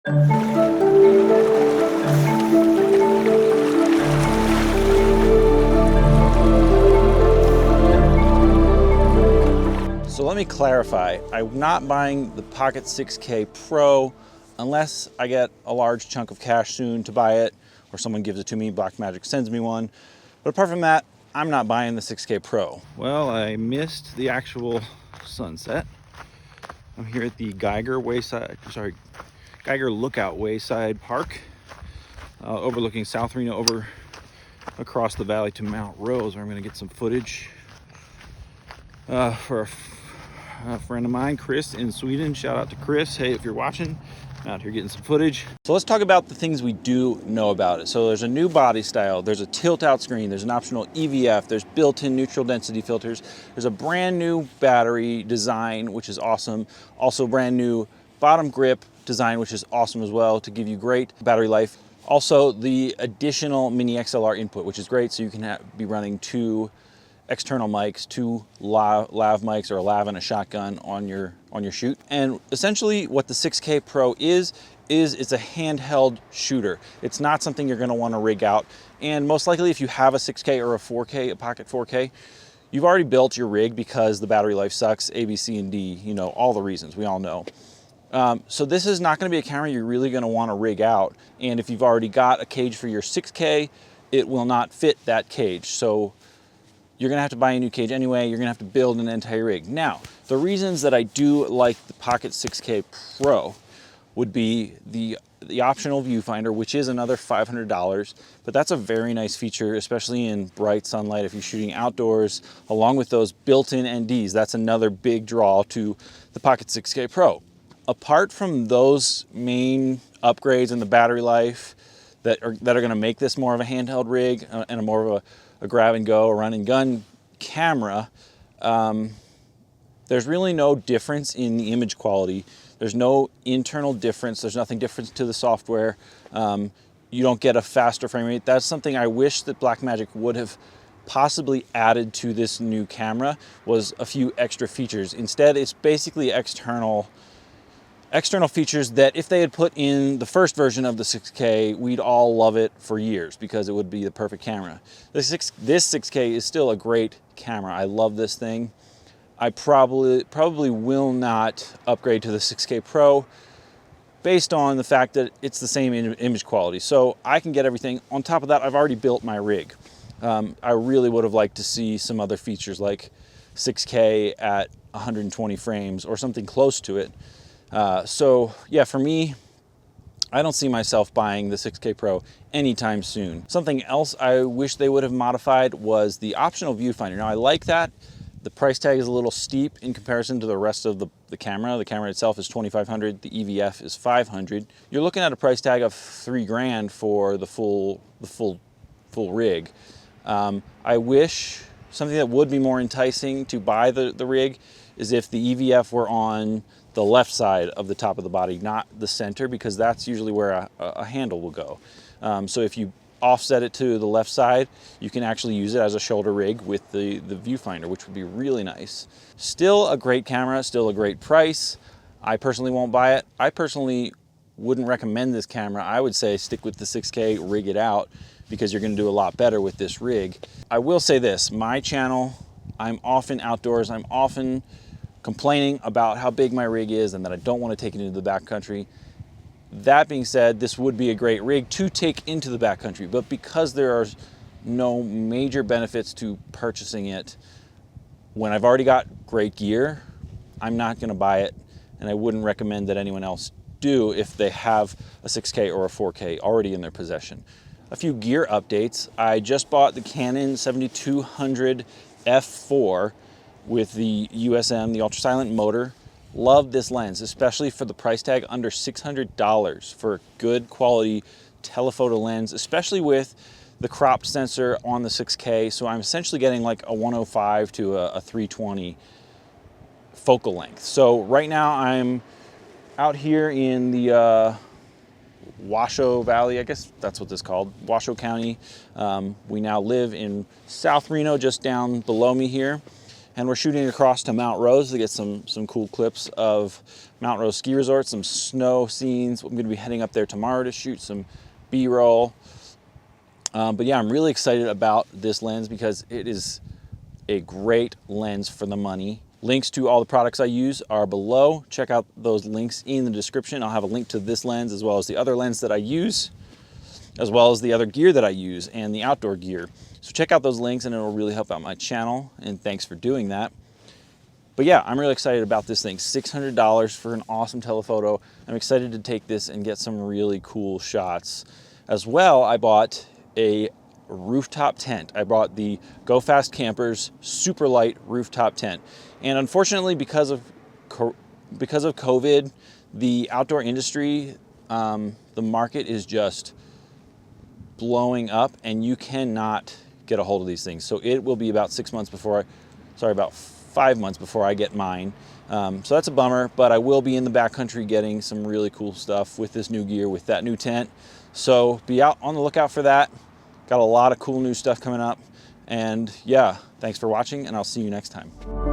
So let me clarify, I'm not buying the Pocket 6K Pro unless I get a large chunk of cash soon to buy it, or someone gives it to me, Blackmagic sends me one. But apart from that, I'm not buying the 6K Pro. Well, I missed the actual sunset. I'm here at the Geiger Lookout Wayside Park, overlooking South Reno over across the valley to Mount Rose, where I'm gonna get some footage for a friend of mine, Chris in Sweden. Shout out to Chris. Hey, if you're watching, I'm out here getting some footage. So let's talk about the things we do know about it. So there's a new body style, there's a tilt out screen, there's an optional EVF, there's built-in neutral density filters, there's a brand new battery design, which is awesome. Also brand new bottom grip design, which is awesome as well, to give you great battery life. Also the additional mini XLR input, which is great, so you can be running two external mics, two lav mics, or a lav and a shotgun on your shoot. And essentially what the 6K Pro is it's a handheld shooter. It's not something you're gonna wanna rig out. And most likely if you have a 6K or a 4K, a Pocket 4K, you've already built your rig because the battery life sucks, A, B, C, and D, you know, all the reasons, we all know. So this is not gonna be a camera you're really gonna wanna rig out. And if you've already got a cage for your 6K, it will not fit that cage. So you're gonna have to buy a new cage anyway, you're gonna have to build an entire rig. Now, the reasons that I do like the Pocket 6K Pro would be the optional viewfinder, which is another $500, but that's a very nice feature, especially in bright sunlight if you're shooting outdoors, along with those built-in NDs. That's another big draw to the Pocket 6K Pro. Apart from those main upgrades in the battery life that are gonna make this more of a handheld rig and a more of a grab and go, a run and gun camera, there's really no difference in the image quality. There's no internal difference. There's nothing different to the software. You don't get a faster frame rate. That's something I wish that Blackmagic would have possibly added to this new camera, was a few extra features. Instead, it's basically external features that if they had put in the first version of the 6K, we'd all love it for years because it would be the perfect camera. This 6K is still a great camera. I love this thing. I probably will not upgrade to the 6K Pro based on the fact that it's the same image quality. So I can get everything. On top of that, I've already built my rig. I really would have liked to see some other features like 6K at 120 frames or something close to it. So yeah, for me, I don't see myself buying the 6K Pro anytime soon. Something else I wish they would have modified was the optional viewfinder. Now I like that. The price tag is a little steep in comparison to the rest of the camera. The camera itself is $2,500, the EVF is $500. You're looking at a price tag of $3 grand for the full rig. I wish something that would be more enticing to buy the rig is if the EVF were on the left side of the top of the body, not the center, because that's usually where a handle will go. So if you offset it to the left side, you can actually use it as a shoulder rig with the viewfinder, which would be really nice. Still a great camera, still a great price. I personally won't buy it. I personally wouldn't recommend this camera. I would say stick with the 6K, rig it out, because you're gonna do a lot better with this rig. I will say this, my channel, I'm often outdoors, I'm often complaining about how big my rig is and that I don't want to take it into the backcountry. That being said, this would be a great rig to take into the backcountry, but because there are no major benefits to purchasing it, when I've already got great gear, I'm not going to buy it, and I wouldn't recommend that anyone else do if they have a 6K or a 4K already in their possession. A few gear updates. I just bought the Canon 7200 f4 with the USM, the ultra silent motor. Love this lens, especially for the price tag under $600 for a good quality telephoto lens, especially with the cropped sensor on the 6K. So I'm essentially getting like a 105 to a 320 focal length. So right now I'm out here in the Washoe Valley, I guess that's what this is called, Washoe County. We now live in South Reno, just down below me here. And we're shooting across to Mount Rose to get some cool clips of Mount Rose Ski Resort, some snow scenes. I'm gonna be heading up there tomorrow to shoot some B-roll. But yeah, I'm really excited about this lens because it is a great lens for the money. Links to all the products I use are below. Check out those links in the description. I'll have a link to this lens as well as the other lens that I use, as well as the other gear that I use and the outdoor gear. So check out those links and it'll really help out my channel, and thanks for doing that. But yeah, I'm really excited about this thing. $600 for an awesome telephoto. I'm excited to take this and get some really cool shots. As well, I bought a rooftop tent. I bought the Go Fast Campers super light rooftop tent. And unfortunately, because of COVID, the outdoor industry, the market is just blowing up and you cannot get a hold of these things. So it will be about 6 months before, about 5 months before I get mine. So that's a bummer, but I will be in the backcountry getting some really cool stuff with this new gear, with that new tent. So be out on the lookout for that. Got a lot of cool new stuff coming up. And yeah, thanks for watching and I'll see you next time.